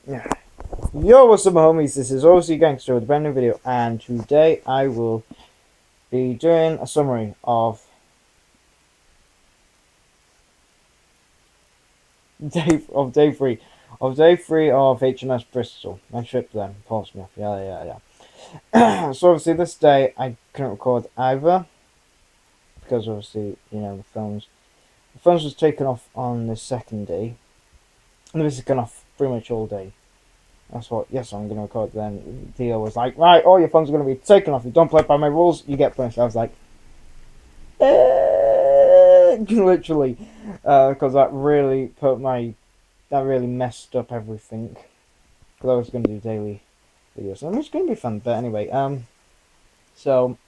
Yeah. Yo, what's up, my homies? This is OC Gangster with a brand new video, and today I will be doing a summary day three of HMS Bristol. My trip then. Pause me off. Yeah. So obviously this day I couldn't record either because obviously the phones was taken off on the second day, and this has gone off pretty much all day. That's what. Yes, I'm gonna record. Then Theo was like, "Right, all your phones are gonna be taken off. You don't play by my rules, you get punished." I was like, literally, because that really messed up everything. Because I was going to do daily videos, and it's going to be fun. But anyway, so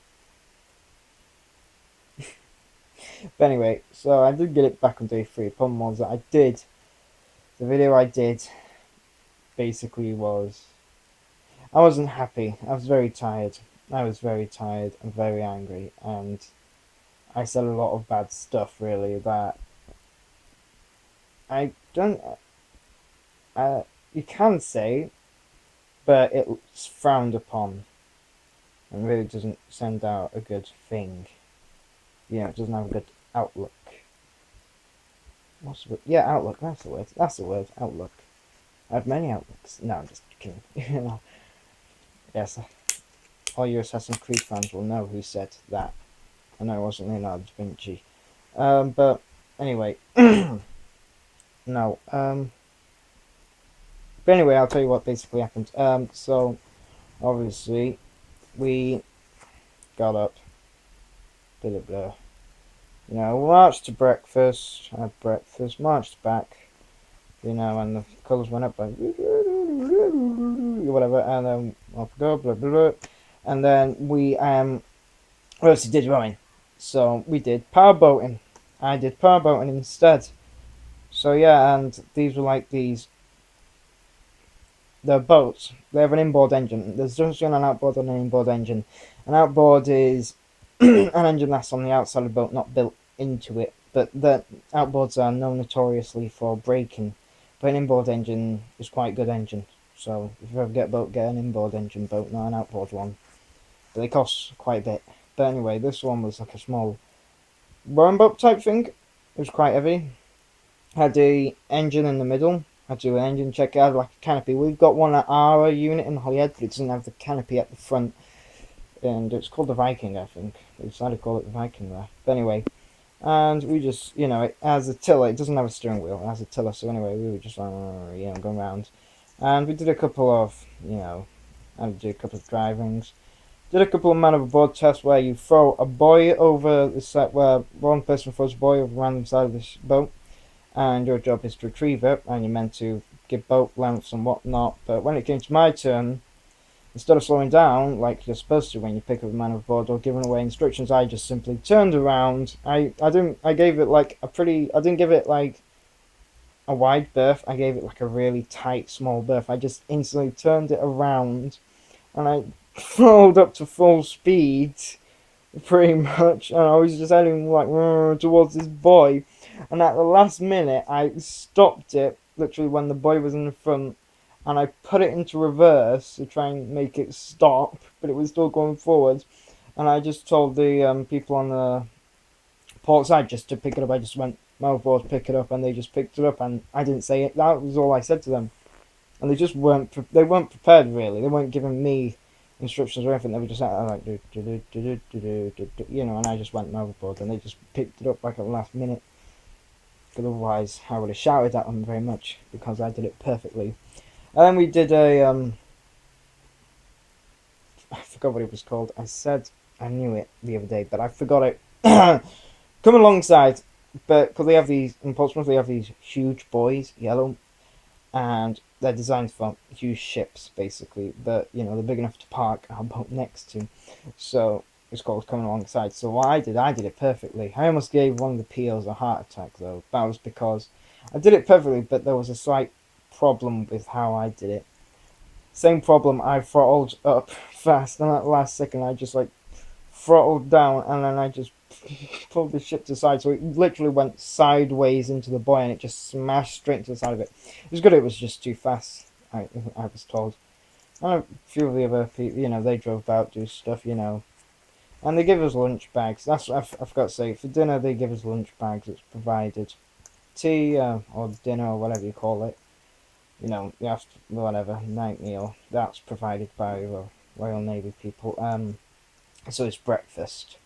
so I did get it back on day three. The problem was that the video I did basically was I wasn't happy. I was very tired. I was very tired and very angry, and I said a lot of bad stuff. Really, that I don't. You can say, but it's frowned upon and really doesn't send out a good thing. It doesn't have a good outlook. What's the word? Yeah, outlook. That's the word. That's the word. Outlook. I have many outlooks. No, I'm just kidding. Yes, all you Assassin's Creed fans will know who said that. I know it wasn't Leonardo da Vinci. But anyway, no. But anyway, I'll tell you what basically happened. So obviously we got up, blah blah blah. Marched to breakfast, had breakfast, marched back, and the colours went up like whatever, and then off we go, blah blah blah, and then we obviously did rowing, so we did power boating. I did power boating instead. So yeah, and these were like they're boats. They have an inboard engine. There's just an outboard and an inboard engine. An outboard is an engine that's on the outside of the boat, not built into it. But the outboards are known notoriously for braking. But an inboard engine is quite a good engine. So if you ever get a boat, get an inboard engine boat, not an outboard one. But they cost quite a bit. But anyway, this one was like a small rowing boat type thing. It was quite heavy. Had a engine in the middle. Had to do an engine check. It had like a canopy. We've got one at our unit in Holyhead, but it doesn't have the canopy at the front. And it's called the Viking, I think. They decided to call it the Viking there. But anyway, and we just, it has a tiller. It doesn't have a steering wheel. It has a tiller. So anyway, we were just going around, and we did a couple of, I did a couple of drivings. Did a couple of man overboard tests where you throw a buoy over the side, where one person throws a buoy over the random side of the boat, and your job is to retrieve it, and you're meant to give boat lengths and whatnot. But when it came to my turn, instead of slowing down like you're supposed to when you pick up a man overboard or giving away instructions, I just simply turned around. I gave it like I didn't give it like a wide berth. I gave it like a really tight small berth. I just instantly turned it around, and I rolled up to full speed pretty much, and I was just heading like towards this buoy, and at the last minute I stopped it literally when the buoy was in the front, and I put it into reverse to try and make it stop, but it was still going forwards, and I just told the people on the port side just to pick it up. I just went mouthboard, pick it up, and they just picked it up, and I didn't say it. That was all I said to them, and they just weren't prepared really. They weren't giving me instructions or anything. They were just like and I just went overboard, and they just picked it up like at the last minute. Because otherwise, I would have shouted at them very much because I did it perfectly. And then we did I forgot what it was called. I said I knew it the other day, but I forgot it. Come alongside, but because in Portsmouth they have these huge buoys, yellow, and they're designed for huge ships basically, but they're big enough to park our boat next to, so it's called coming alongside. So what I did it perfectly. I almost gave one of the POs a heart attack though. That was because I did it perfectly, but there was a slight problem with how I did it. Same problem, I throttled up fast, and at the last second I just like throttled down, and then I just pulled the ship to the side, so it literally went sideways into the buoy, and it just smashed straight into the side of it. It was good. It was just too fast. I was told. And a few of the other people, they drove out, do stuff, and they give us lunch bags. That's what I forgot to say. For dinner, they give us lunch bags. It's provided. Tea or dinner or whatever you call it. You have to, whatever night meal. That's provided by the Royal Navy people. So it's breakfast,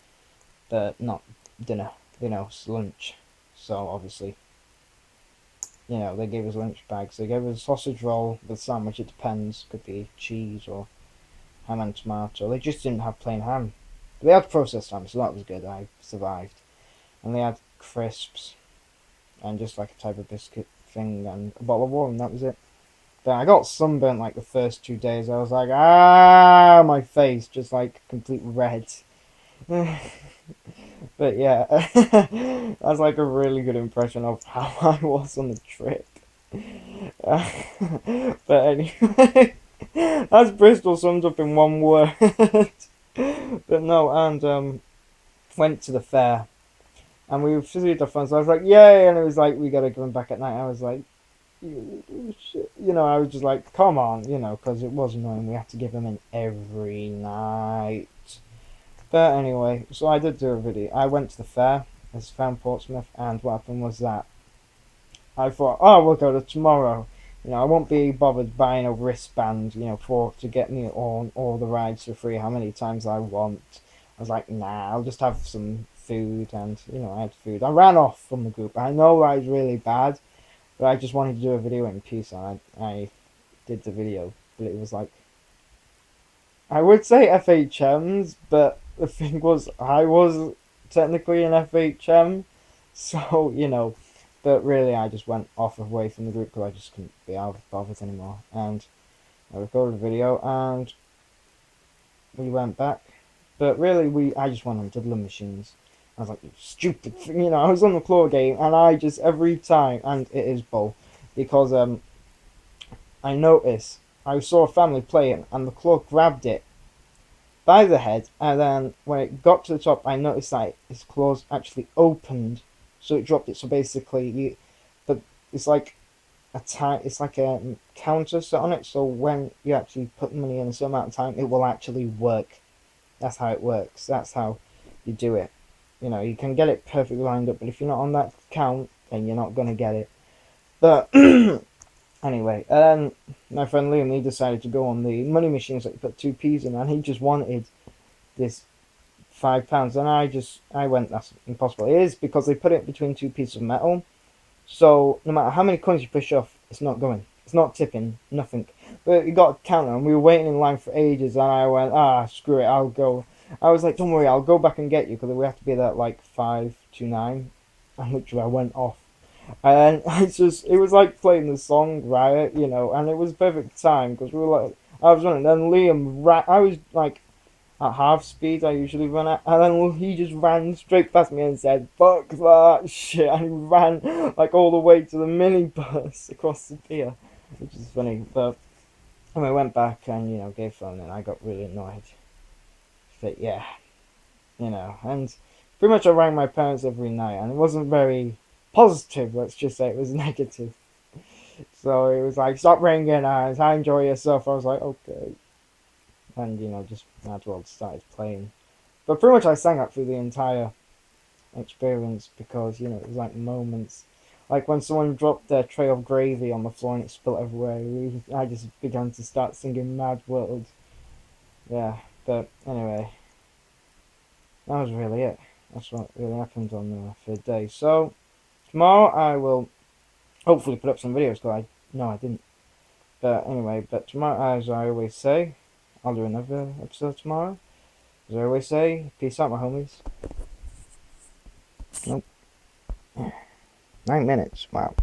but not dinner. It's lunch. So obviously, they gave us lunch bags. They gave us a sausage roll with sandwich. It depends. Could be cheese or ham and tomato. They just didn't have plain ham. But they had processed ham, so that was good. I survived. And they had crisps and just like a type of biscuit thing and a bottle of water, and that was it. But I got sunburnt like the first 2 days. I was like, my face just like complete red. But yeah, that's like a really good impression of how I was on the trip. But anyway, that's Bristol summed up in one word. But no, and went to the fair, and we visited the friends. I was like, yay! And it was like, we gotta go back at night. I was like, I was just like, come on, because it was annoying. We had to give them in every night. But anyway, so I did do a video. I went to the fair, as fair in Portsmouth, and what happened was that I thought, oh, we'll go to tomorrow. I won't be bothered buying a wristband, to get me on all the rides for free, how many times I want. I was like, nah, I'll just have some food, and, I had food. I ran off from the group. I know I was really bad, but I just wanted to do a video in peace, and I did the video. But it was like, I would say FHMs, but the thing was, I was technically an FHM, so, but really I just went off away from the group because I just couldn't be bothered anymore. And I recorded a video, and we went back. But really, I just went on diddling machines. I was like, stupid thing, I was on the claw game, and I just, every time, and it is bull, because I noticed, I saw a family playing, and the claw grabbed it by the head, and then when it got to the top, I noticed that its claws actually opened, so it dropped it. So basically, but it's like it's like a counter set on it. So when you actually put money in a certain amount of time, it will actually work. That's how it works. That's how you do it. You can get it perfectly lined up, but if you're not on that count, then you're not gonna get it. But anyway, and then my friend Liam, he decided to go on the money machines that you put 2p's in, and he just wanted this £5, and I went, that's impossible. It is because they put it between two pieces of metal, so no matter how many coins you push off, it's not going, it's not tipping, nothing. But you got a counter, and we were waiting in line for ages, and I went, screw it, I'll go. I was like, don't worry, I'll go back and get you, because we have to be there at like 5 to 9, and literally I went off. And it was like playing the song Riot, and it was perfect time, because we were like, I was running, then Liam ran, I was like at half speed I usually run at, and then he just ran straight past me and said, fuck that shit, and he ran like all the way to the minibus across the pier, which is funny. But and I went back and gave phone, and I got really annoyed. But yeah, and pretty much I rang my parents every night, and it wasn't very positive, let's just say. It was negative. So it was like, stop ringing, and enjoy yourself. I was like, okay. And just Mad World started playing. But pretty much I sang that through the entire experience, because it was like moments, like when someone dropped their tray of gravy on the floor and it spilled everywhere. I just began to start singing Mad World. Yeah, but anyway, that was really it. That's what really happened on the third day. So tomorrow I will hopefully put up some videos, because I didn't. But anyway, tomorrow, as I always say, I'll do another episode tomorrow. As I always say, peace out, my homies. Nope. 9 minutes. Wow.